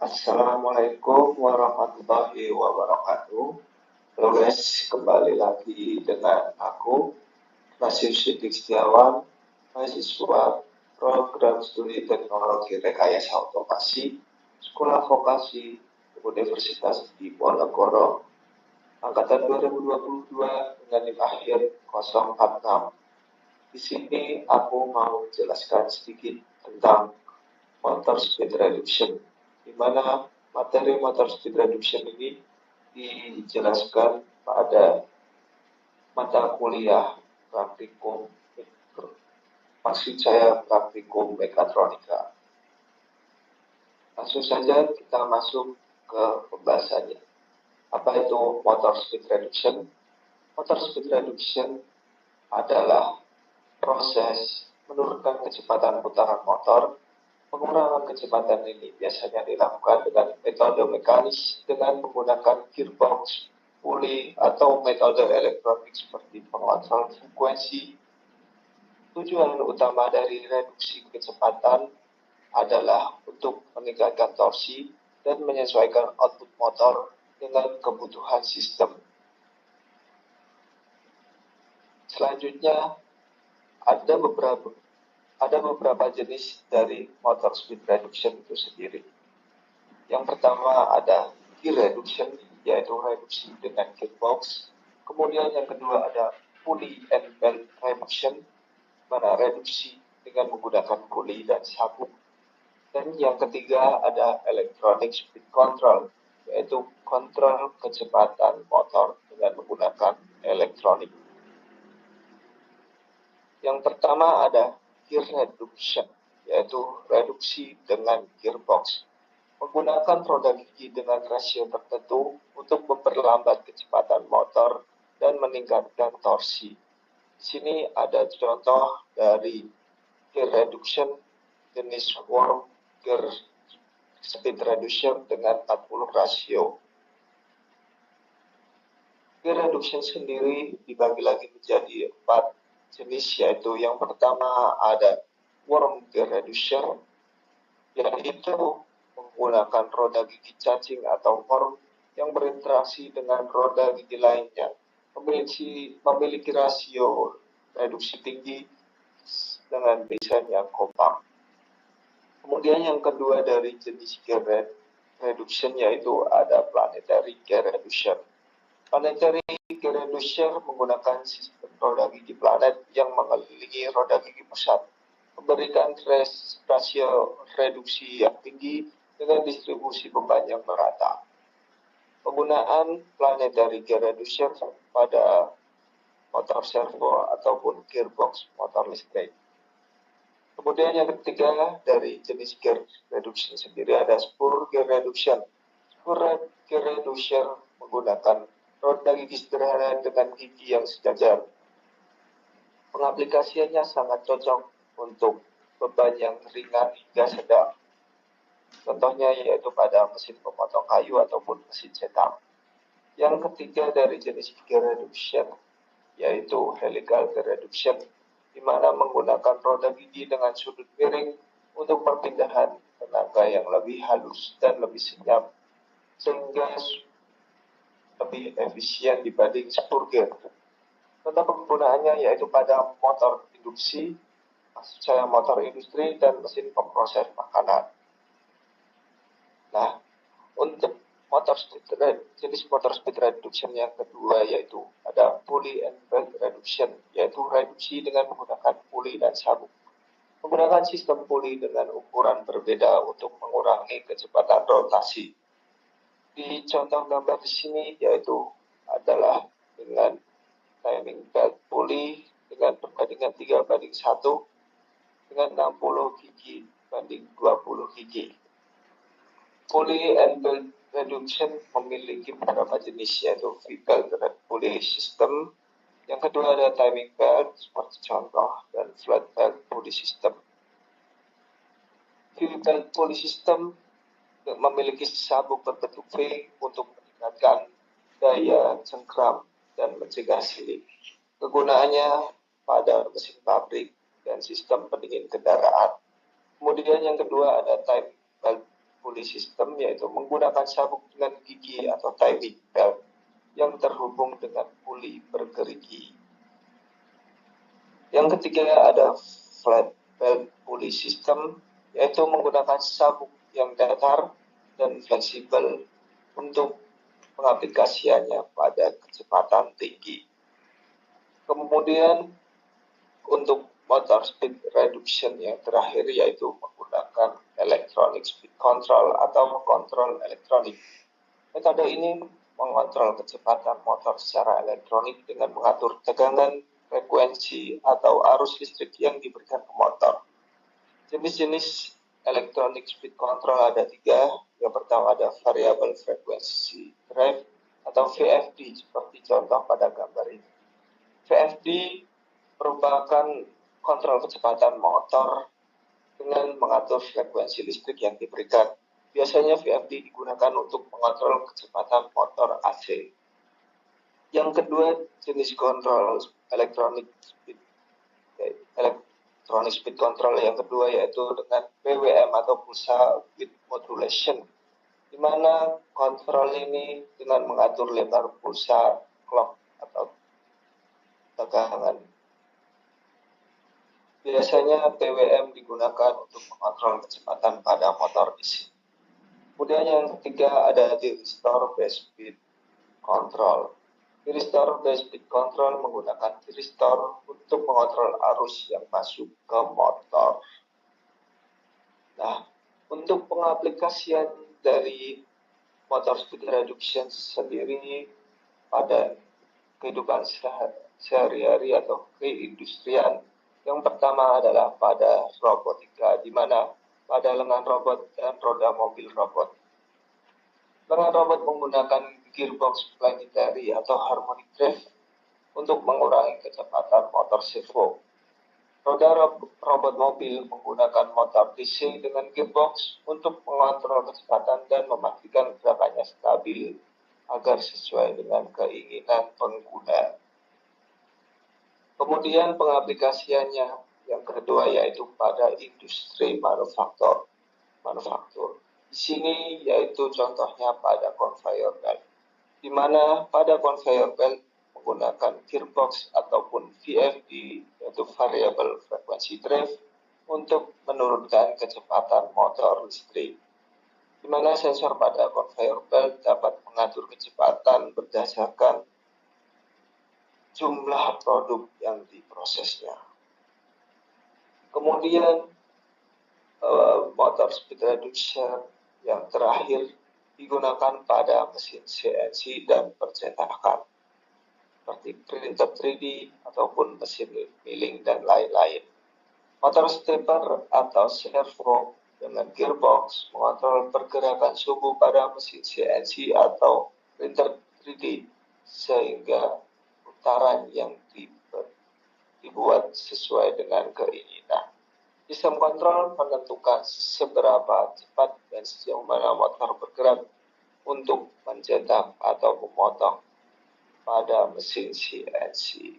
Assalamualaikum warahmatullahi wabarakatuh. Halo guys, kembali lagi dengan aku, Nasir Siddiq Setiawan, mahasiswa program studi teknologi rekayasa otomasi, Sekolah Vokasi Universitas Diponegoro, angkatan 2022 dengan NIM akhir 046. Di sini aku mau menjelaskan sedikit tentang motor speed reduction, di mana materi motor speed reduction ini dijelaskan pada mata kuliah praktikum, maksud saya praktikum mekatronika. Langsung saja kita masuk ke pembahasannya. Apa itu motor speed reduction? Motor speed reduction adalah proses menurunkan kecepatan putaran motor. Pengurangan kecepatan ini biasanya dilakukan dengan metode mekanis dengan menggunakan gearbox, puli, atau metode elektronik seperti pengontrol frekuensi. Tujuan utama dari reduksi kecepatan adalah untuk meningkatkan torsi dan menyesuaikan output motor dengan kebutuhan sistem. Selanjutnya, ada beberapa jenis dari motor speed reduction itu sendiri. Yang pertama ada gear reduction, yaitu reduksi dengan gearbox. Kemudian yang kedua ada pulley and belt reduction, mana reduksi dengan menggunakan puli dan sabuk. Dan yang ketiga ada electronic speed control, yaitu kontrol kecepatan motor dengan menggunakan elektronik. Yang pertama ada gear reduction, yaitu reduksi dengan gearbox. Menggunakan roda gigi dengan rasio tertentu untuk memperlambat kecepatan motor dan meningkatkan torsi. Di sini ada contoh dari gear reduction jenis worm gear speed reduction dengan 40 rasio. Gear reduction sendiri dibagi lagi menjadi 4 jenis, yaitu yang pertama ada worm gear reduction, yaitu menggunakan roda gigi cacing atau worm yang berinteraksi dengan roda gigi lainnya, memiliki rasio reduksi tinggi dengan desain yang kompak. Kemudian yang kedua dari jenis gear reduction yaitu ada planetary gear reduction. Planetary gear reduction menggunakan sistem roda gigi planet yang mengelilingi roda gigi pusat, memberikan rasio reduksi yang tinggi dengan distribusi beban yang merata. Penggunaan planetary gear reduction pada motor servo ataupun gearbox motor listrik. Kemudian yang ketiga dari jenis gear reduction sendiri ada spur gear reduction. Spur gear reduction menggunakan roda gigi sederhana dengan gigi yang sejajar. Pengaplikasiannya sangat cocok untuk beban yang ringan hingga sedang. Contohnya yaitu pada mesin pemotong kayu ataupun mesin cetak. Yang ketiga dari jenis gear reduction yaitu helical gear reduction, di mana menggunakan roda gigi dengan sudut miring untuk perpindahan tenaga yang lebih halus dan lebih senyap, sehingga lebih efisien dibanding spur gear. Contoh penggunaannya yaitu pada motor induksi, maksud saya motor industri dan mesin pemproses makanan. Nah, untuk jenis motor speed reduction yang kedua yaitu ada pulley and belt reduction, yaitu reduksi dengan menggunakan puli dan sabuk. Menggunakan sistem puli dengan ukuran berbeda untuk mengurangi kecepatan rotasi. Di contoh gambar di sini yaitu adalah dengan timing belt pulley dengan perbandingan 3:1 dengan 60 gigi banding 20 gigi. Pulley and belt reduction memiliki beberapa jenis yaitu V-belt pulley system. Yang kedua ada timing belt seperti contoh dan flat belt pulley system. V-belt pulley system memiliki sabuk berbentuk V untuk meningkatkan daya cengkram dan mencegah slip. Kegunaannya pada mesin pabrik dan sistem pendingin kendaraan. Kemudian yang kedua ada timing belt pulley system, yaitu menggunakan sabuk dengan gigi atau timing belt yang terhubung dengan pulley bergerigi. Yang ketiga ada flat belt pulley system, yaitu menggunakan sabuk yang datar dan fleksibel untuk pengaplikasiannya pada kecepatan tinggi. Kemudian untuk motor speed reduction yang terakhir yaitu menggunakan electronic speed control atau kontrol elektronik. Metode ini mengontrol kecepatan motor secara elektronik dengan mengatur tegangan, frekuensi, atau arus listrik yang diberikan ke motor. Jenis-jenis electronic speed control ada 3. Yang pertama ada variable frequency drive atau VFD seperti contoh pada gambar ini. VFD merupakan kontrol kecepatan motor dengan mengatur frekuensi listrik yang diberikan. Biasanya VFD digunakan untuk mengontrol kecepatan motor AC. Yang kedua, jenis kontrol electronic speed control yang kedua yaitu dengan PWM atau pulsa width modulation, di mana kontrol ini dengan mengatur lebar pulsa clock atau tegangan. Biasanya PWM digunakan untuk mengontrol kecepatan pada motor DC. Kemudian yang ketiga ada thyristor based speed control. Thyristor based speed control menggunakan thyristor untuk mengontrol arus yang masuk ke motor. Nah, untuk pengaplikasian dari motor speed reduction sendiri pada kehidupan sehari-hari atau keindustrian, yang pertama adalah pada robotika, di mana pada lengan robot dan roda mobil robot. Lengan robot menggunakan gearbox planetary atau harmonic drive untuk mengurangi kecepatan motor servo. Roda robot mobil menggunakan motor DC dengan gearbox untuk mengontrol kecepatan dan memastikan gerakannya stabil agar sesuai dengan keinginan pengguna. Kemudian pengaplikasiannya yang kedua yaitu pada industri manufaktur. Di sini yaitu contohnya pada conveyor belt, di mana pada conveyor belt menggunakan gearbox ataupun VFD yaitu variable frequency drive untuk menurunkan kecepatan motor listrik, di mana sensor pada conveyor belt dapat mengatur kecepatan berdasarkan jumlah produk yang diprosesnya. Kemudian motor speed reduction yang terakhir digunakan pada mesin CNC dan percetakan seperti printer 3D ataupun mesin milling dan lain-lain. Motor stepper atau servo dengan gearbox mengontrol pergerakan suhu pada mesin CNC atau printer 3D sehingga putaran yang dibuat sesuai dengan keinginan. Sistem kontrol menentukan seberapa cepat dan sejauh mana motor bergerak untuk mencetak atau memotong pada mesin CNC.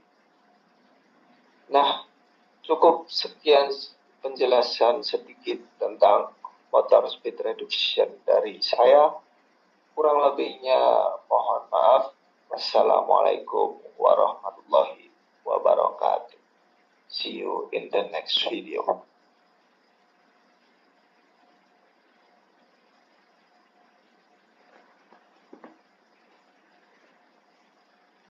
Nah, cukup sekian penjelasan sedikit tentang motor speed reduction dari saya. Kurang lebihnya mohon maaf. Wassalamualaikum warahmatullahi wabarakatuh. See you in the next video.